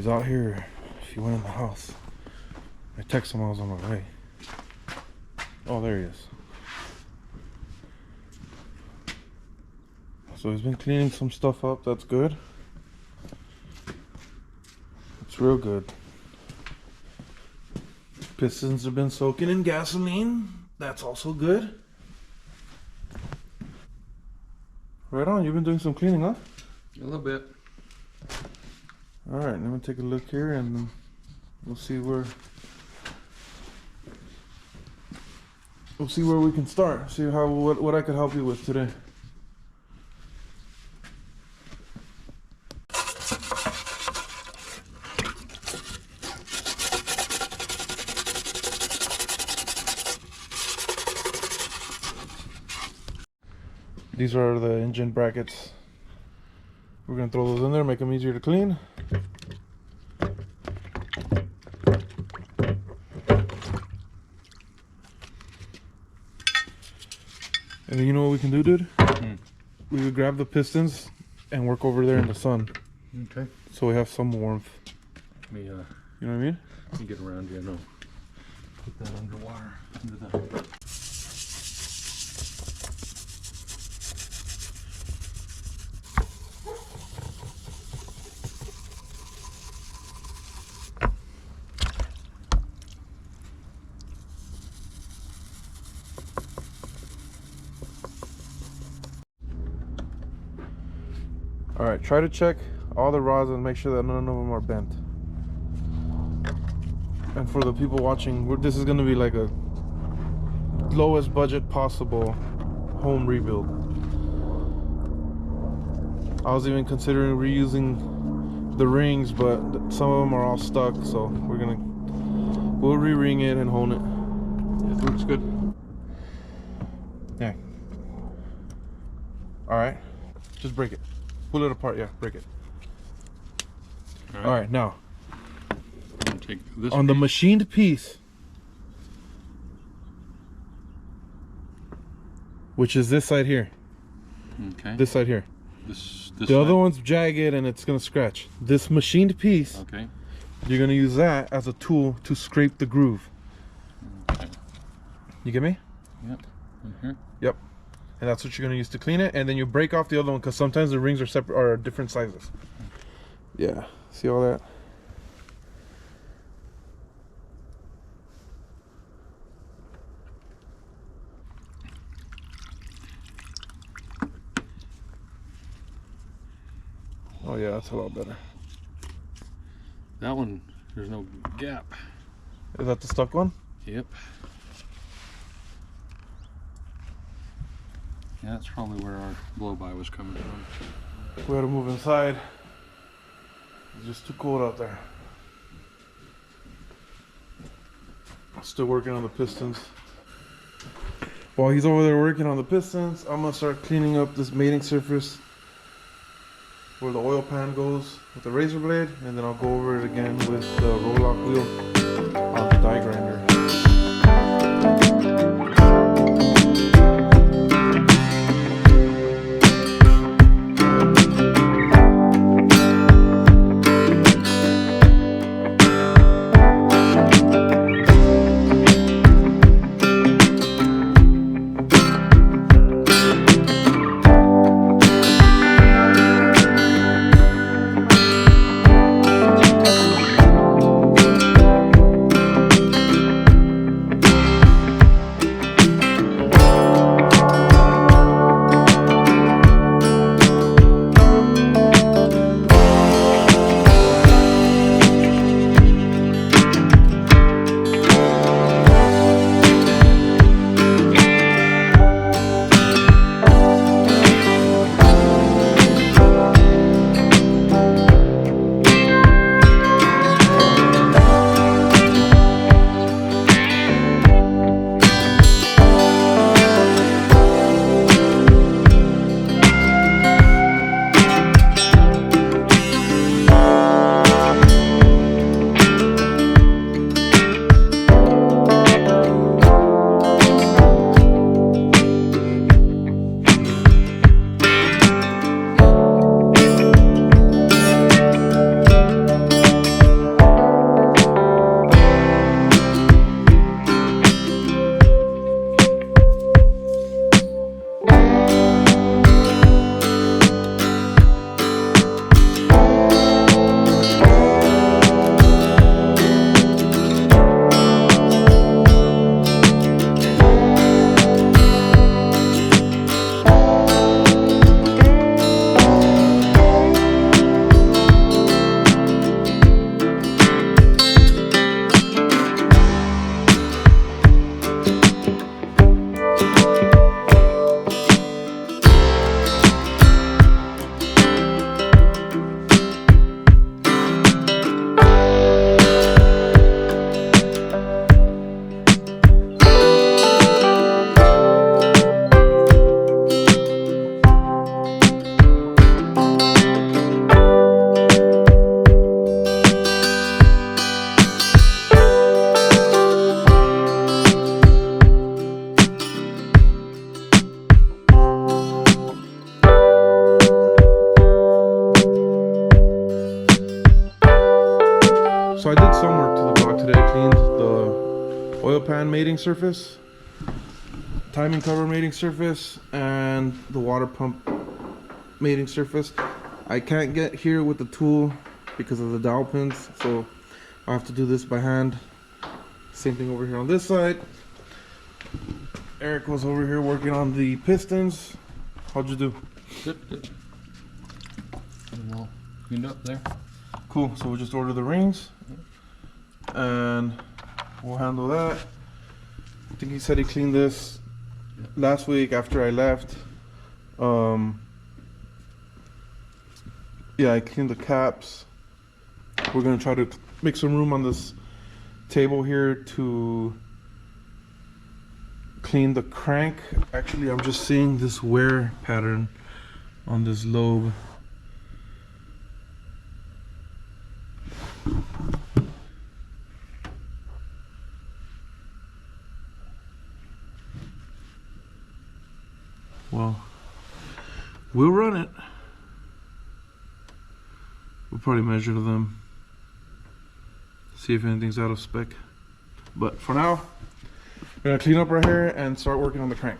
was out here or if he went in the house. I texted him I was on my way. Oh, there he is. So he's been cleaning some stuff up. That's good. It's real good. Pistons have been soaking in gasoline. That's also good. Right on. You've been doing some cleaning, huh? A little bit. All right. Let me take a look here, and we'll see where we can start. See what I could help you with today. These are the engine brackets. We're gonna throw those in there, make them easier to clean. And you know what we can do, dude? We would grab the pistons and work over there in the sun. Okay. So we have some warmth. Let me, you know what I mean? let me get around you, I know. Put that underwater. Under the... Alright, try to check all the rods and make sure that none of them are bent. And for the people watching, this is going to be like a lowest budget possible home rebuild. I was even considering reusing the rings, but some of them are all stuck, so we'll re-ring it and hone it. It looks good. Yeah. Alright, just break it. Pull it apart, yeah, break it. All right, now take this on the machined piece, which is this side here. Okay. This side here. This the side? other one's jagged and it's gonna scratch. This machined piece, okay, you're gonna use that as a tool to scrape the groove. Okay. You get me? Yep. In here. Yep. And that's what you're gonna use to clean it, and then you break off the other one because sometimes the rings are separate or different sizes. Yeah. See all that? Oh yeah, that's a lot better. That one, there's no gap. Is that the stuck one? Yep. Yeah, that's probably where our blow-by was coming from. We had to move inside. It's just too cold out there. Still working on the pistons. While he's over there working on the pistons, I'm gonna start cleaning up this mating surface where the oil pan goes with the razor blade, and then I'll go over it again with the roll-lock wheel on the die grinder. pan mating surface, timing cover mating surface, and the water pump mating surface. I can't get here with the tool because of the dowel pins, so I have to do this by hand. Same thing over here on this side. Eric was over here working on the pistons. How'd you do? Good, good. Pretty well cleaned up there. Cool, so we'll just order the rings and we'll handle that. I think he said he cleaned this last week after I left. Yeah, I cleaned the caps. We're gonna try to make some room on this table here to clean the crank. Actually, I'm just seeing this wear pattern on this lobe. Well, we'll run it. We'll probably measure them, see if anything's out of spec. But for now, we're gonna clean up right here and start working on the crank.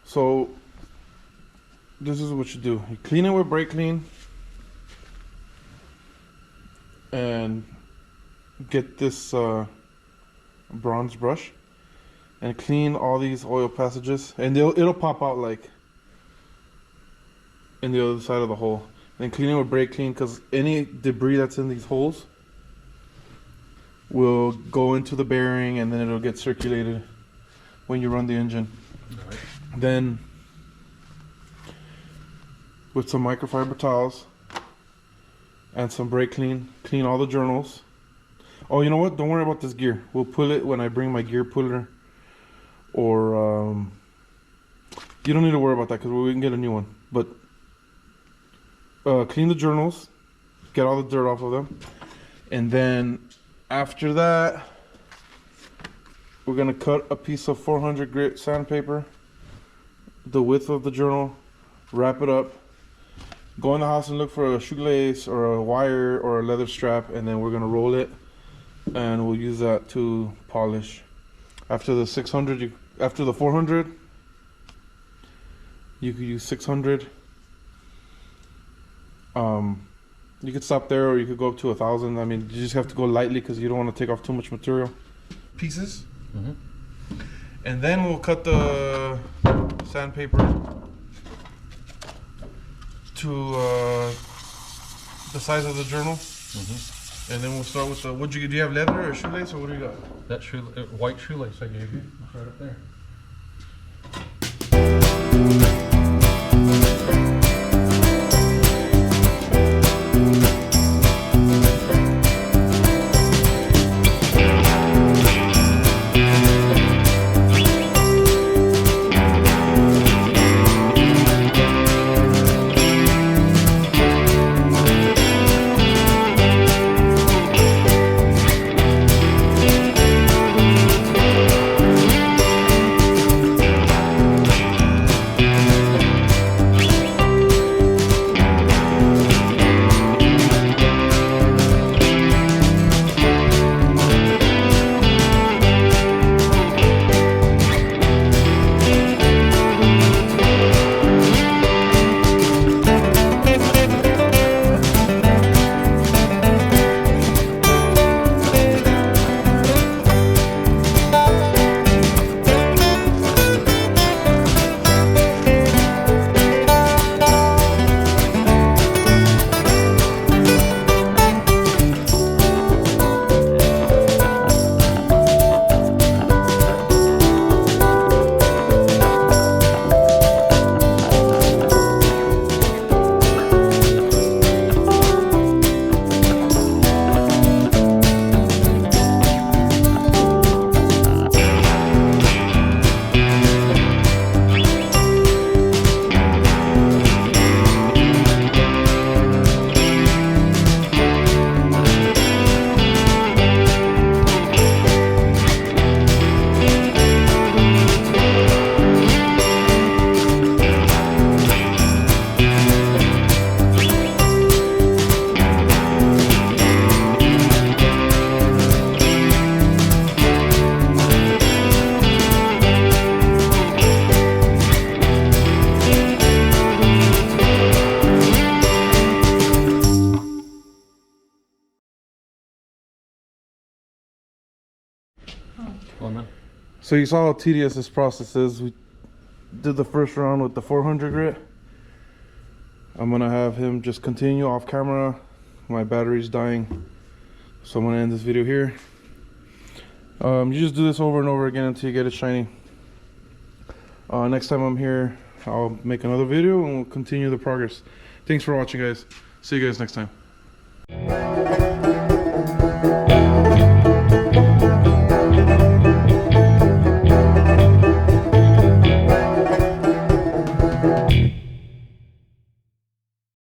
So this is what you do. You clean it with brake clean and get this bronze brush and clean all these oil passages, and it'll pop out like in the other side of the hole. And clean it with brake clean, because any debris that's in these holes will go into the bearing and then it'll get circulated when you run the engine. Right. Then with some microfiber towels and some brake clean, clean all the journals. Oh, you know what? Don't worry about this gear. We'll pull it when I bring my gear puller. Or you don't need to worry about that because we can get a new one. But clean the journals, get all the dirt off of them, and then after that, we're gonna cut a piece of 400 grit sandpaper, the width of the journal, wrap it up, go in the house and look for a shoelace or a wire or a leather strap, and then we're gonna roll it, and we'll use that to polish. After the 600, after the 400, you could use 600. You could stop there, or you could go up to 1,000. I mean, you just have to go lightly because you don't want to take off too much material. Pieces. And then we'll cut the sandpaper to the size of the journal. And then we'll start with the, do you have leather or shoelace, or what do you got? That white shoelace I gave you, it's right up there. Go on, man. So you saw how tedious this process is. We did the first round with the 400 grit. I'm gonna have him just continue off camera. My battery's dying, so I'm gonna end this video here. You just do this over and over again until you get it shiny. Next time I'm here, I'll make another video and we'll continue the progress. Thanks for watching, guys. See you guys next time.